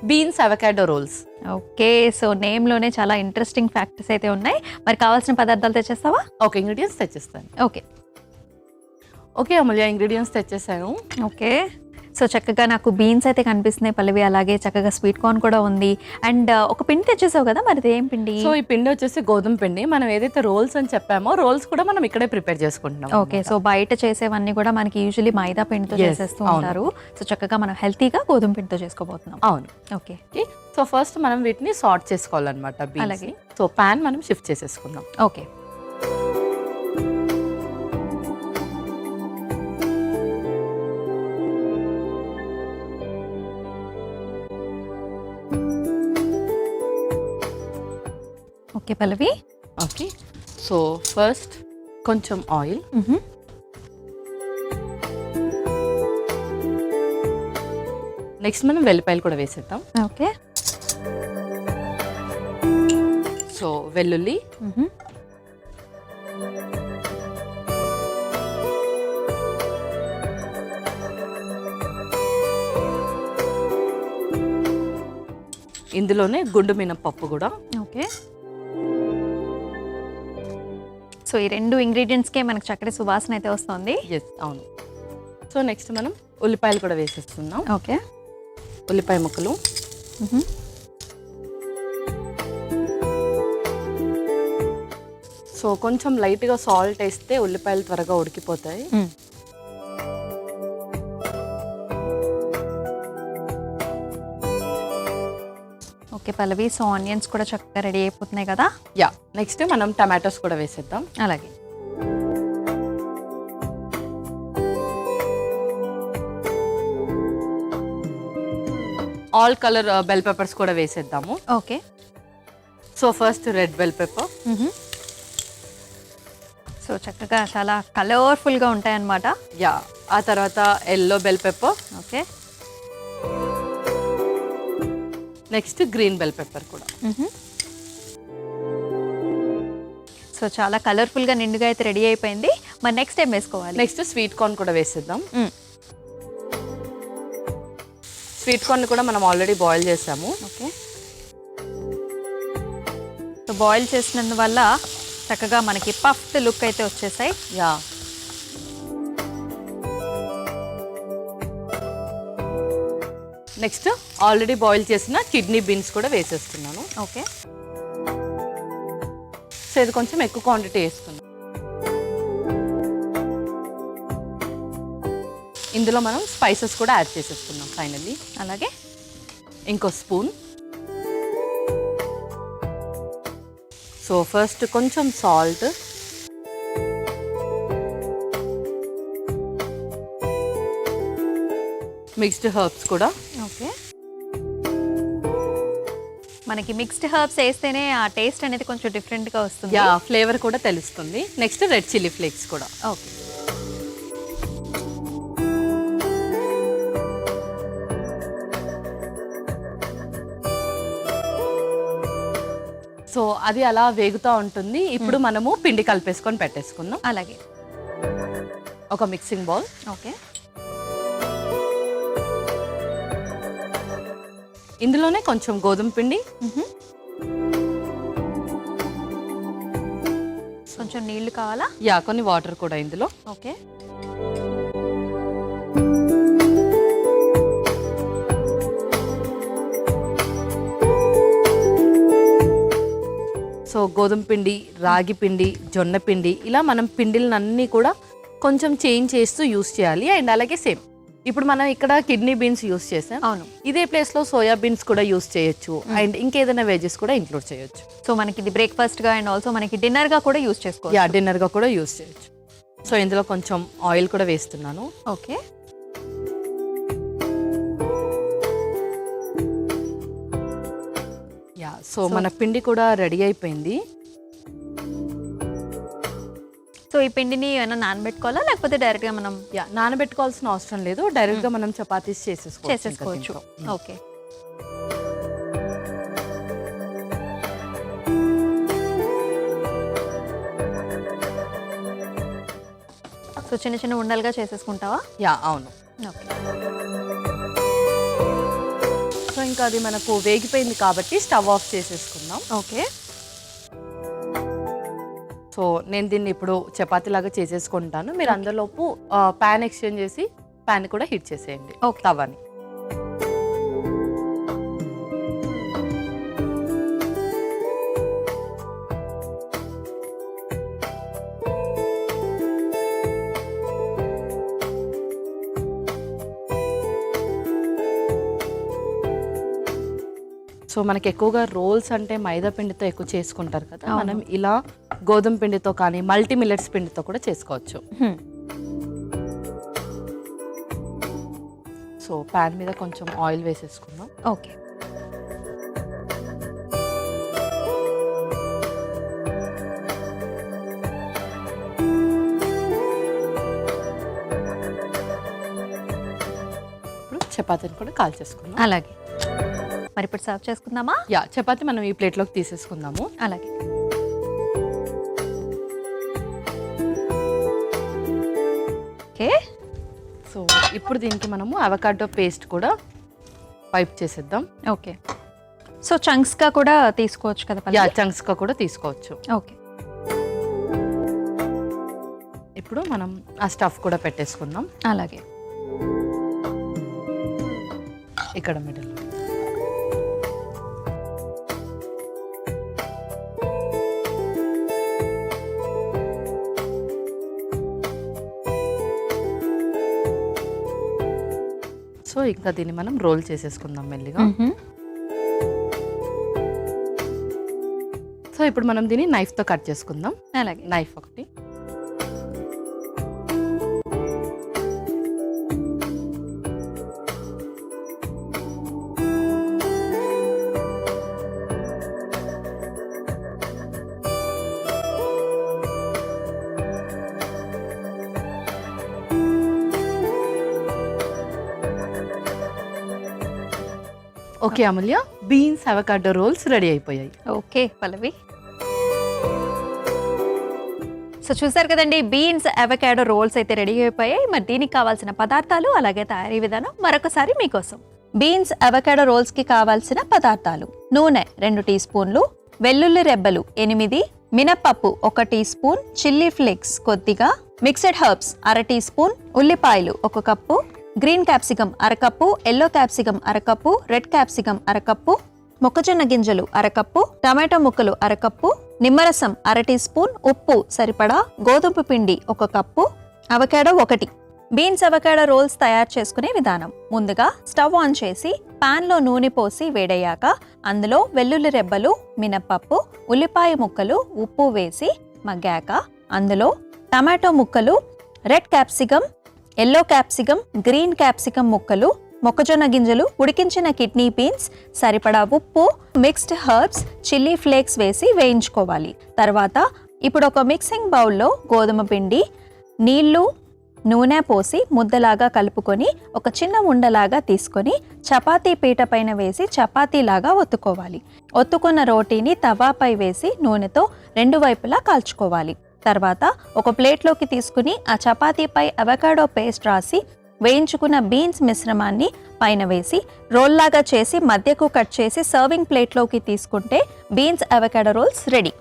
Beans avocado rolls. Okay, so నేమ్లోనే చాలా interesting factors అయితే ఉన్నాయి. మరి కావాల్సిన పదార్థాలు తెచ్చేస్తావా? ఓకే, ఇంగ్రీడియంట్స్ తెచ్చేస్తాను. ఓకే ఓకే అమూల్య, ఇంగ్రీడియంట్స్ తెచ్చేసాను. ఓకే, సో చక్కగా నాకు బీన్స్ అయితే కనిపిస్తున్నాయి పల్లవి, అలాగే చక్కగా స్వీట్ కార్న్ కూడా ఉంది. అండ్ ఒక పిండి తెచ్చేసావు కదా, మరి ఏం పిండి? సో ఈ పిండి వచ్చేసి గోధుమ పిండి. మనం ఏదైతే రోల్స్ అని చెప్పామో రోల్స్ కూడా మనం ఇక్కడే ప్రిపేర్ చేసుకుంటున్నాం. ఓకే, సో బయట చేసేవన్నీ కూడా మనకి యూజువల్లీ మైదా పిండితో చేసేస్తూ ఉంటారు. సో చక్కగా మనం హెల్తీగా గోధుమ పిండితో చేసుకోబోతున్నాం. అవును. ఓకే, సో ఫస్ట్ మనం వీటిని సార్ట్ చేసుకోవాలన్నమాట. అలాగే సో ప్యాన్ మనం షిఫ్ట్ చేసేసుకుందాం. ఓకే, ఓకే పల్లవి. ఓకే, సో ఫస్ట్ కొంచెం ఆయిల్, నెక్స్ట్ మనం వెల్లిపాయలు కూడా వేసేద్దాం. ఓకే, సో వెల్లుల్లి, ఇందులోనే గుండు మినపప్పు కూడా. ఓకే, సో ఈ రెండు ఇంగ్రీడియంట్స్కే మనకు చక్కటి సువాసన అయితే వస్తుంది. ఎస్, అవును. సో నెక్స్ట్ మనం ఉల్లిపాయలు కూడా వేసేస్తున్నాం. ఓకే, ఉల్లిపాయ ముక్కలు, సో కొంచెం లైట్గా సాల్ట్ వేస్తే ఉల్లిపాయలు త్వరగా ఉడికిపోతాయి. ఓకే పల్లవి, సో ఆనియన్స్ కూడా చక్కగా రెడీ అయిపోతున్నాయి కదా. యా, నెక్స్ట్ మనం టమాటోస్ కూడా వేసేద్దాం. అలాగే, ఆల్ కలర్ బెల్ పెప్పర్స్ కూడా వేసేద్దాము. Okay, so first red bell pepper. So చక్కగా చాలా కలర్ఫుల్గా ఉంటాయి అన్నమాట. యా, ఆ తర్వాత yellow bell pepper. Okay, next green bell pepper కూడా. సో చాలా కలర్ఫుల్గా నిండుగా అయితే రెడీ అయిపోయింది. మరి నెక్స్ట్ ఏం వేసుకోవాలి? నెక్స్ట్ స్వీట్ కార్న్ కూడా వేసేద్దాం. స్వీట్ కార్న్ కూడా మనం ఆల్రెడీ బాయిల్ చేసాము. ఓకే, సో బాయిల్ చేసినందువల్ల చక్కగా మనకి పఫ్డ్ లుక్ అయితే వచ్చేసాయి. యా, నెక్స్ట్ ఆల్రెడీ బాయిల్ చేసిన కిడ్నీ బీన్స్ కూడా వేసేస్తున్నాను. ఓకే, సో ఇది కొంచెం ఎక్కువ క్వాంటిటీ వేస్తున్నాను. ఇందులో మనం స్పైసెస్ కూడా యాడ్ చేసేస్తున్నాం ఫైనల్లీ. అలాగే ఇంకో స్పూన్. సో ఫస్ట్ కొంచెం సాల్ట్, మిక్స్డ్ హర్బ్స్ కూడా. ఓకే, మనకి మిక్స్డ్ హర్బ్స్ వేస్తేనే ఆ టేస్ట్ అనేది కొంచెం డిఫరెంట్గా వస్తుంది. యా, ఫ్లేవర్ కూడా తెలుస్తుంది. నెక్స్ట్ రెడ్ చిల్లీ ఫ్లేక్స్ కూడా. ఓకే, సో అది అలా వేగుతూ ఉంటుంది. ఇప్పుడు మనము పిండి కలిపేసుకొని పెట్టేసుకుందాం. అలాగే ఒక మిక్సింగ్ బౌల్. ఓకే, ఇందులోనే కొంచెం గోధుమ పిండి, కొంచెం నీళ్లు కావాలా? యా, కొన్ని వాటర్ కూడా ఇందులో. ఓకే, సో గోధుమ పిండి, రాగి పిండి, జొన్న పిండి, ఇలా మనం పిండిలన్నీ కూడా కొంచెం చేంజ్ చేస్తూ యూస్ చేయాలి. అండ్ అలాగే సేమ్ ఇప్పుడు మనం ఇక్కడ కిడ్నీ బీన్స్ యూస్ చేసాం. అవును, ఇదే ప్లేస్లో సోయా బీన్స్ కూడా యూస్ చేయొచ్చు. అండ్ ఇంకేదైనా వెజెస్ కూడా ఇంక్లూడ్ చేయొచ్చు. సో మనకి ఇది బ్రేక్ఫాస్ట్గా అండ్ ఆల్సో మనకి డిన్నర్గా కూడా యూస్ చేసుకోవచ్చు. యా, డిన్నర్గా కూడా యూస్ చేయొచ్చు. సో ఇందులో కొంచెం ఆయిల్ కూడా వేస్తున్నాను. ఓకే, యా, సో మన పిండి కూడా రెడీ అయిపోయింది. సో ఈ పిండిని ఏమైనా నానబెట్టుకోవాలా లేకపోతే డైరెక్ట్గా మనం? యా, నానబెట్టుకోవాల్సిన అవసరం లేదు. డైరెక్ట్గా మనం చపాతీస్ చేసేసుకోవచ్చు. ఓకే, సో చిన్న చిన్న ఉండలుగా చేసేసుకుంటావా? యా, అవును. ఓకే, సో ఇంకా అది మనకు వేగిపోయింది కాబట్టి స్టవ్ ఆఫ్ చేసేసుకుందాం. ఓకే. సో నేను దీన్ని ఇప్పుడు చపాతీ లాగా చేసేసుకుంటాను. మీరు అందులోపు ప్యాన్ ఎక్స్చేంజ్ చేసి ప్యాన్ కూడా హీట్ చేసేయండి, తవాని. సో మనకి ఎక్కువగా రోల్స్ అంటే మైదా పిండితో ఎక్కువ చేసుకుంటారు కదా, మనం ఇలా గోధుమ పిండితో కానీ మల్టీ మిల్లెట్స్ పిండితో కూడా చేసుకోవచ్చు. సో ప్యాన్ మీద కొంచెం ఆయిల్ వేసేసుకుందాం. ఓకే. ఇప్పుడు చపాతీని కూడా కాల్చేసుకుందాం. అలాగే. మరి ఇప్పుడు సర్వ్ చేసుకుందామా? యా, చపాతీ మనం ఈ ప్లేట్లోకి తీసేసుకుందాము. అలాగే. ఓకే. సో ఇప్పుడు దీనికి మనము అవకాడో పేస్ట్ కూడా వైప్ చేసేద్దాం. ఓకే. సో చంక్స్గా కూడా తీసుకోవచ్చు కదా? యా, చంక్స్గా కూడా తీసుకోవచ్చు. ఓకే. ఇప్పుడు మనం ఆ స్టఫ్ కూడా పెట్టేసుకుందాం. అలాగే. ఇక్కడ మిడిల్. సో ఇంకా దీన్ని మనం రోల్ చేసేసుకుందాం మెల్లిగా. సో ఇప్పుడు మనం దీన్ని నైఫ్తో కట్ చేసుకుందాం. అలాగే. నైఫ్ ఒకటి. ఓకే అమూల్య, బీన్స్ అవకాడో రోల్స్ రెడీ అయిపోయాయి. ఓకే పల్లవి. సో చూసారు కదండి, బీన్స్ అవకాడో రోల్స్ అయితే రెడీ అయిపోయాయి. మరి దీనికి కావాల్సిన పదార్థాలు అలాగే తయారీ విధానం మరొకసారి మీకోసం. బీన్స్ అవకాడో రోల్స్కి కావాల్సిన పదార్థాలు: నూనె 2 టీ స్పూన్లు, వెల్లుల్లి రెబ్బలు 8, మినప్పప్పు 1 టీ స్పూన్, చిల్లీ ఫ్లేక్స్ కొద్దిగా, మిక్స్డ్ హర్బ్స్ 1/2 టీ స్పూన్, ఉల్లిపాయలు 1 cup, green capsicum 1/2 cup, yellow capsicum 1/2 cup, red capsicum 1/2 cup, మొక్కజొన్న గింజలు 1/2 కప్పు, టమాటో ముక్కలు 1/2 కప్పు, నిమ్మరసం 1/2 టీ స్పూన్, ఉప్పు సరిపడా, గోధుమ పిండి 1 cup, avocado 1. Beans avocado rolls తయారు చేసుకునే విధానం: ముందుగా స్టవ్ ఆన్ చేసి పాన్లో నూనె పోసి వేడయ్యాక అందులో వెల్లుల్లి రెబ్బలు, మినప్పప్పు, ఉల్లిపాయ ముక్కలు, ఉప్పు వేసి మగ్గాక అందులో టమాటో ముక్కలు, red capsicum, yellow capsicum, green capsicum ముక్కలు, మొక్కజొన్న గింజలు, ఉడికించిన కిడ్నీ బీన్స్, సరిపడా ఉప్పు, మిక్స్డ్ హర్బ్స్, చిల్లీ ఫ్లేక్స్ వేసి వేయించుకోవాలి. తర్వాత ఇప్పుడు ఒక మిక్సింగ్ బౌల్లో గోధుమ పిండి, నీళ్లు, నూనె పోసి ముద్దలాగా కలుపుకొని ఒక చిన్న ఉండలాగా తీసుకొని చపాతీ పీట పైన వేసి చపాతీలాగా ఒత్తుకోవాలి. ఒత్తుకున్న రోటీని తవాపై వేసి నూనెతో 2 వైపులా కాల్చుకోవాలి. తర్వాత ఒక ప్లేట్లోకి తీసుకుని ఆ చపాతీపై అవకాడో పేస్ట్ రాసి వేయించుకున్న బీన్స్ మిశ్రమాన్ని పైన వేసి రోల్లాగా చేసి మధ్యకు కట్ చేసి సర్వింగ్ ప్లేట్లోకి తీసుకుంటే బీన్స్ అవకాడో రోల్స్ రెడీ.